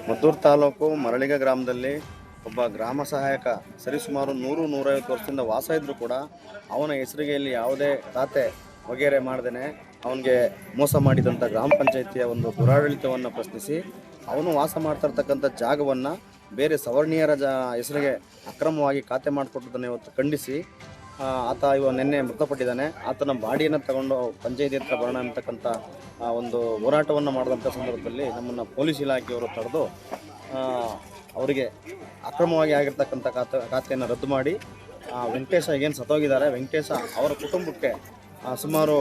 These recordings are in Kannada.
ಮದ್ದೂರು ತಾಲೂಕು ಮರಳಿಗ ಗ್ರಾಮದಲ್ಲಿ ಒಬ್ಬ ಗ್ರಾಮ ಸಹಾಯಕ ಸರಿಸುಮಾರು 100-150 ವರ್ಷದಿಂದ ವಾಸ ಇದ್ದರೂ ಕೂಡ ಅವನ ಹೆಸರಿಗೆ ಇಲ್ಲಿ ಯಾವುದೇ ಖಾತೆ ವಗೇರೆ ಮಾಡದೇ ಅವನಿಗೆ ಮೋಸ ಮಾಡಿದಂಥ ಗ್ರಾಮ ಪಂಚಾಯಿತಿಯ ಒಂದು ದುರಾಡಳಿತವನ್ನು ಪ್ರಶ್ನಿಸಿ ಅವನು ವಾಸ ಮಾಡ್ತಿರ್ತಕ್ಕಂಥ ಜಾಗವನ್ನು ಬೇರೆ ಸವರ್ಣೀಯರ ಹೆಸರಿಗೆ ಅಕ್ರಮವಾಗಿ ಖಾತೆ ಮಾಡಿಕೊಟ್ಟದನ್ನು ಇವತ್ತು ಖಂಡಿಸಿ ಆತ ನಿನ್ನೆ ಮೃತಪಟ್ಟಿದ್ದಾನೆ. ಆತನ ಬಾಡಿಯನ್ನು ತಗೊಂಡು ಪಂಚಾಯಿತಿ ಹತ್ರ ಬರೋಣ ಅಂತಕ್ಕಂಥ ಒಂದು ಹೋರಾಟವನ್ನು ಮಾಡಿದಂಥ ಸಂದರ್ಭದಲ್ಲಿ ನಮ್ಮನ್ನು ಪೊಲೀಸ್ ಇಲಾಖೆಯವರು ತಡೆದು ಅವರಿಗೆ ಅಕ್ರಮವಾಗಿ ಆಗಿರ್ತಕ್ಕಂಥ ಖಾತೆಯನ್ನು ರದ್ದು ಮಾಡಿ ವೆಂಕಟೇಶ ಏನು ಸತ್ತೋಗಿದ್ದಾರೆ ವೆಂಕಟೇಶ ಅವರ ಕುಟುಂಬಕ್ಕೆ ಸುಮಾರು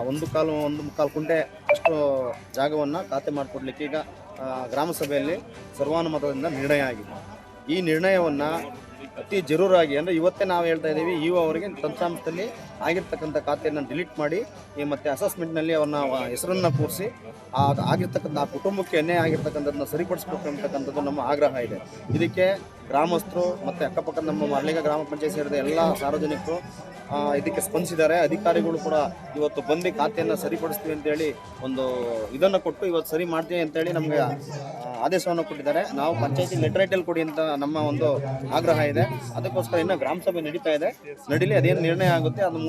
ಒಂದು ಮುಕ್ಕಾಲು ಕುಂಟೆ ಅಷ್ಟು ಜಾಗವನ್ನು ಖಾತೆ ಮಾಡಿಕೊಡ್ಲಿಕ್ಕೆ ಈಗ ಗ್ರಾಮ ಸಭೆಯಲ್ಲಿ ಸರ್ವಾನುಮತದಿಂದ ನಿರ್ಣಯ ಆಗಿದೆ. ಈ ನಿರ್ಣಯವನ್ನು ಅತಿ ಜರೂರಾಗಿ ಅಂದರೆ ಇವತ್ತೇ ನಾವು ಹೇಳ್ತಾ ಇದ್ದೀವಿ, ಅವರಿಗೆ ತಂತ್ರಾಂಶದಲ್ಲಿ ಆಗಿರ್ತಕ್ಕಂಥ ಖಾತೆಯನ್ನು ಡಿಲೀಟ್ ಮಾಡಿ ಮತ್ತು ಅಸೆಸ್ಮೆಂಟ್ನಲ್ಲಿ ಅವ್ರನ್ನ ಹೆಸರನ್ನು ಕೂರಿಸಿ ಆಗಿರ್ತಕ್ಕಂಥ ಆ ಕುಟುಂಬಕ್ಕೆ ಅನ್ಯಾಯ ಆಗಿರ್ತಕ್ಕಂಥದ್ದನ್ನ ಸರಿಪಡಿಸ್ಬೇಕು ಅಂತಕ್ಕಂಥದ್ದು ನಮ್ಮ ಆಗ್ರಹ ಇದೆ. ಇದಕ್ಕೆ ಗ್ರಾಮಸ್ಥರು ಮತ್ತು ಅಕ್ಕಪಕ್ಕದ ನಮ್ಮ ಮರಳಿಗ ಗ್ರಾಮ ಪಂಚಾಯತ್ ಸೇರಿದ ಎಲ್ಲ ಸಾರ್ವಜನಿಕರು ಇದಕ್ಕೆ ಸ್ಪಂದಿಸಿದ್ದಾರೆ. ಅಧಿಕಾರಿಗಳು ಕೂಡ ಇವತ್ತು ಬಂದು ಖಾತೆಯನ್ನು ಸರಿಪಡಿಸ್ತೀವಿ ಅಂತೇಳಿ ಒಂದು ಇದನ್ನು ಕೊಟ್ಟು ಇವತ್ತು ಸರಿ ಮಾಡ್ತೀವಿ ಅಂತೇಳಿ ನಮಗೆ ಆದೇಶವನ್ನು ಕೊಟ್ಟಿದ್ದಾರೆ. ನಾವು ಪಂಚಾಯತಿ ಲೆಟರ್ ಕೊಡಿ ಅಂತ ನಮ್ಮ ಒಂದು ಆಗ್ರಹ ಇದೆ. ಅದಕ್ಕೋಸ್ಕರ ಇನ್ನು ಗ್ರಾಮ ಸಭೆ ನಡೀತಾ ಇದೆ. ನಡೀಲಿ, ಅದೇನು ನಿರ್ಣಯ ಆಗುತ್ತೆ ಅದು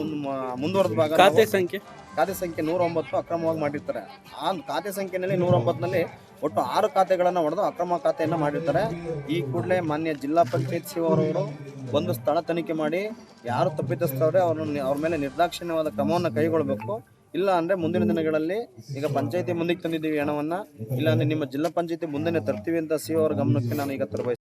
ಮುಂದುವರೆದ ಭಾಗ. ಖಾತೆ ಸಂಖ್ಯೆ 109 ಅಕ್ರಮವಾಗಿ ಮಾಡಿರ್ತಾರೆ. ಆ ಖಾತೆ ಸಂಖ್ಯೆಯಲ್ಲಿ 109ನಲ್ಲಿ ಒಟ್ಟು 6 ಖಾತೆಗಳನ್ನು ಹೊಡೆದು ಅಕ್ರಮ ಖಾತೆಯನ್ನು ಮಾಡಿರ್ತಾರೆ. ಈ ಕೂಡಲೇ ಮಾನ್ಯ ಜಿಲ್ಲಾ ಪಂಚಾಯತ್ ಸಿಒರವರು ಒಂದು ಸ್ಥಳ ತನಿಖೆ ಮಾಡಿ ಯಾರು ತಪ್ಪಿತಸ್ಥವ್ರೆ ಅವ್ರ ಮೇಲೆ ನಿರ್ದಾಕ್ಷಿಣ್ಯವಾದ ಕ್ರಮವನ್ನು ಕೈಗೊಳ್ಳಬೇಕು. ಇಲ್ಲ ಅಂದರೆ ಮುಂದಿನ ದಿನಗಳಲ್ಲಿ ಈಗ ಪಂಚಾಯತಿ ಮುಂದಕ್ಕೆ ತಂದಿದ್ದೀವಿ ಹಣವನ್ನು, ಇಲ್ಲ ಅಂದರೆ ನಿಮ್ಮ ಜಿಲ್ಲಾ ಪಂಚಾಯತಿ ಮುಂದೆ ತರ್ತೀವಿ ಅಂತ ಸಿಒ ಅವ್ರ ಗಮನಕ್ಕೆ ನಾನು ಈಗ ತರಬಯಸ್ತೀನಿ.